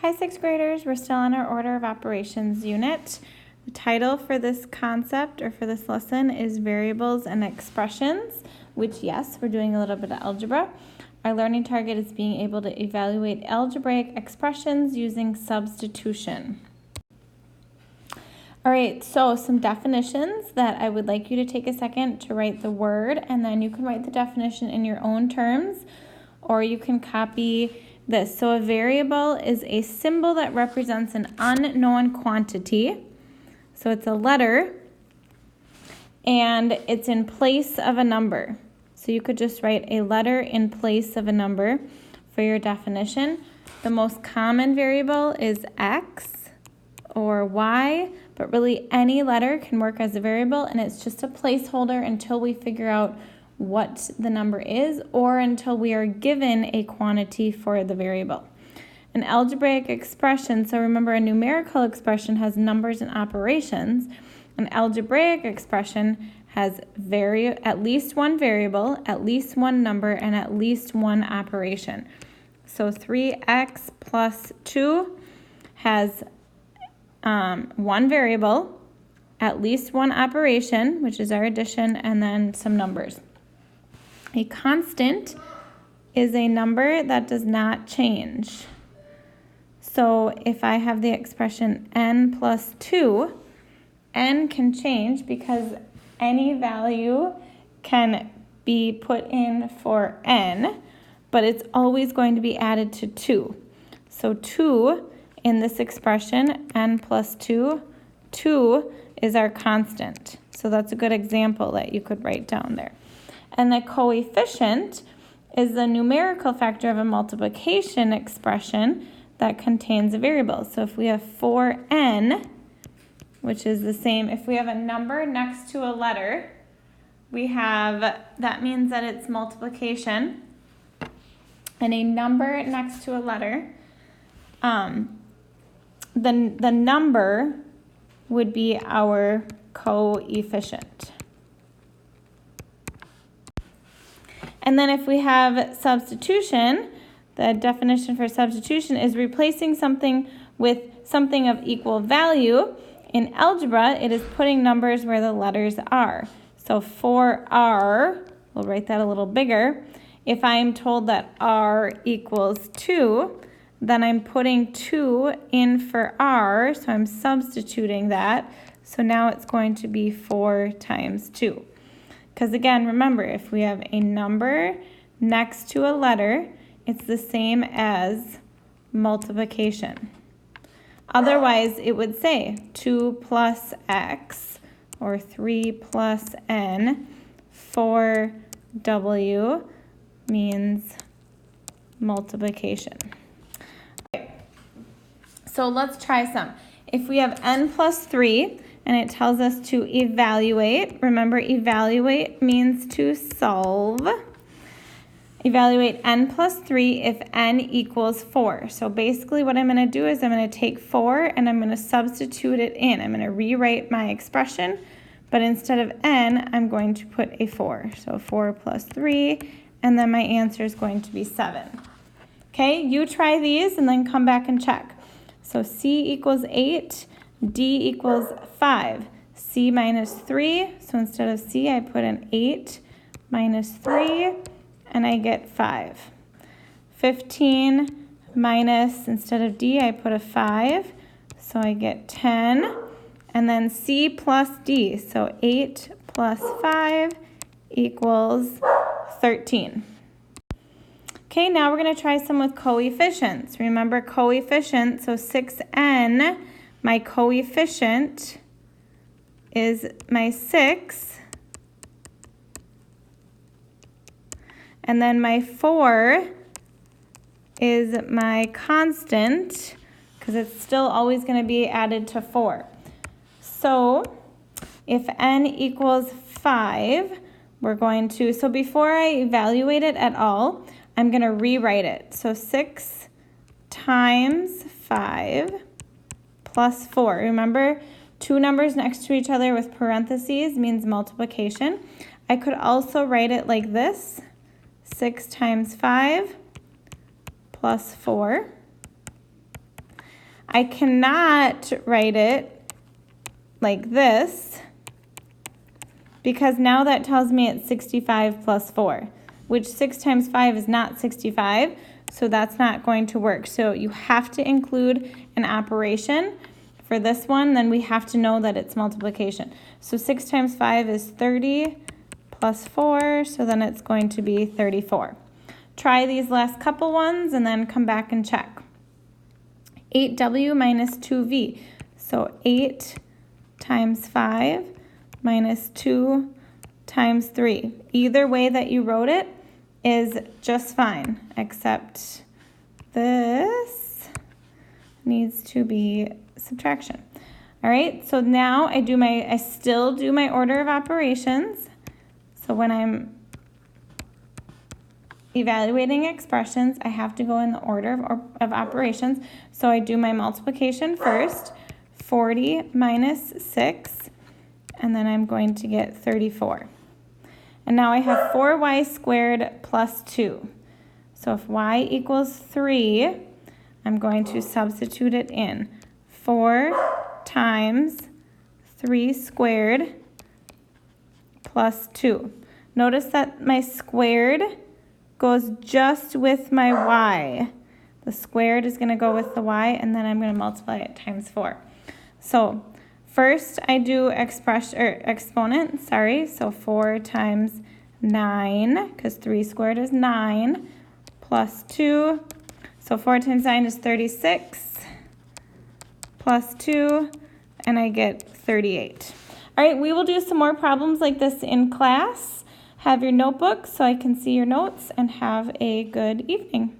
Hi, sixth graders. We're still on our order of operations unit. The title for this concept or for this lesson is Variables and Expressions, which, yes, we're doing a little bit of algebra. Our learning target is being able to evaluate algebraic expressions using substitution. All right, so some definitions that I would like you to take a second to write the word, and then you can write the definition in your own terms, or you can copy this. So a variable is a symbol that represents an unknown quantity. So it's a letter, and it's in place of a number. So you could just write a letter in place of a number for your definition. The most common variable is x or y, but really any letter can work as a variable, and it's just a placeholder until we figure out what the number is or until we are given a quantity for the variable. An algebraic expression, so remember a numerical expression has numbers and operations. An algebraic expression has at least one variable, at least one number, and at least one operation. So 3x plus 2 has one variable, at least one operation, which is our addition, and then some numbers. A constant is a number that does not change. So if I have the expression n plus 2, n can change because any value can be put in for n, but it's always going to be added to 2. So 2 in this expression, n plus 2, 2 is our constant. So that's a good example that you could write down there. And the coefficient is the numerical factor of a multiplication expression that contains a variable. So if we have 4n, which is the same, if we have a number next to a letter, that means that it's multiplication, and a number next to a letter, the number would be our coefficient. And then if we have substitution, the definition for substitution is replacing something with something of equal value. In algebra, it is putting numbers where the letters are. So for r, we'll write that a little bigger. If I'm told that r equals 2, then I'm putting 2 in for r, so I'm substituting that. So now it's going to be 4 times 2. Because again, remember, if we have a number next to a letter, it's the same as multiplication. Otherwise, it would say 2 plus x, or 3 plus n, 4w means multiplication. Okay. So let's try some. If we have n plus 3, and it tells us to evaluate. Remember, evaluate means to solve. Evaluate n plus 3 if n equals 4. So basically what I'm going to do is I'm going to take 4 and I'm going to substitute it in. I'm going to rewrite my expression, but instead of n, I'm going to put a 4. So 4 plus 3, and then my answer is going to be 7. Okay, you try these and then come back and check. So c equals 8. D equals 5. C minus 3. So instead of C, I put an 8 minus 3, and I get 5. 15 minus, instead of D, I put a 5. So I get 10. And then C plus D. So 8 plus 5 equals 13. Okay, now we're going to try some with coefficients. Remember coefficient, so 6n. My coefficient is my 6, and then my 4 is my constant, because it's still always going to be added to 4. So if n equals 5, we're going to, so before I evaluate it at all, I'm going to rewrite it. So 6 times 5 plus 4. Remember, two numbers next to each other with parentheses means multiplication. I could also write it like this. 6 times 5 plus 4. I cannot write it like this because now that tells me it's 65 plus 4, which 6 times 5 is not 65, so that's not going to work. So you have to include an operation for this one, then we have to know that it's multiplication. So 6 times 5 is 30 plus 4, so then it's going to be 34. Try these last couple ones and then come back and check. 8w minus 2v. So 8 times 5 minus 2 times 3. Either way that you wrote it is just fine, except this needs to be subtraction. All right, so now I still do my order of operations. So when I'm evaluating expressions, I have to go in the order of operations. So I do my multiplication first, 40 minus 6, and then I'm going to get 34. And now I have 4y squared plus 2. So if y equals 3, I'm going to substitute it in. 4 times 3 squared plus 2. Notice that my squared goes just with my y. The squared is going to go with the y, and then I'm going to multiply it times 4. So first I do exponent, so 4 times 9, because 3 squared is 9, plus 2. So 4 times 9 is 36, plus 2, and I get 38. All right, we will do some more problems like this in class. Have your notebook so I can see your notes, and have a good evening.